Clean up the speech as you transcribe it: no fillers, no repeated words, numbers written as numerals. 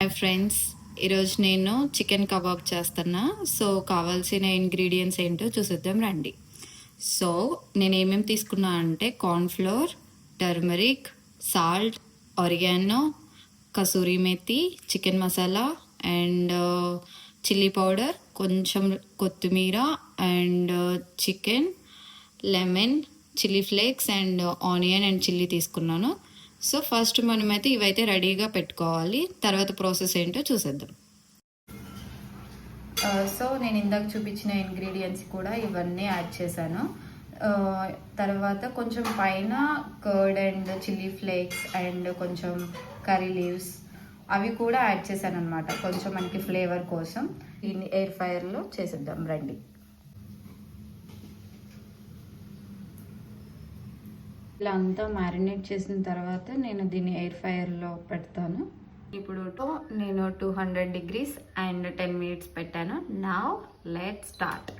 Hi friends, ఈరోజు నేను chicken kebab చేస్తున్నా. సో కావాల్సిన ఇంగ్రీడియంట్స్ ఏంటో చూసేద్దాం రండి. సో నేను ఏమేమి తీసుకున్నా అంటే cornflour, turmeric, salt, oregano, kasuri methi, chicken masala and chilli powder, కొంచెం కొత్తిమీర and chicken, lemon, chilli flakes and onion and chilli తీసుకున్నాను. సో ఫస్ట్ మనమైతే ఇవైతే రెడీగా పెట్టుకోవాలి. తర్వాత ప్రాసెస్ ఏంటో చూసేద్దాం. సో నేను ఇందాక చూపించిన ఇంగ్రీడియంట్స్ కూడా ఇవన్నీ యాడ్ చేశాను. తర్వాత కొంచెం పైన curd and chilli flakes and కొంచెం కర్రీ లీవ్స్ అవి కూడా యాడ్ చేశాను అనమాట, కొంచెం మనకి ఫ్లేవర్ కోసం. దీన్ని ఎయిర్ ఫ్రైయర్లో చేసేద్దాం రండి. ఇలా అంతా మ్యారినేట్ చేసిన తర్వాత నేను దీన్ని ఎయిర్ ఫ్రైయర్లో పెడతాను. ఇప్పుడు నేను 200 degrees అండ్ 10 minutes పెట్టాను. Now let's start.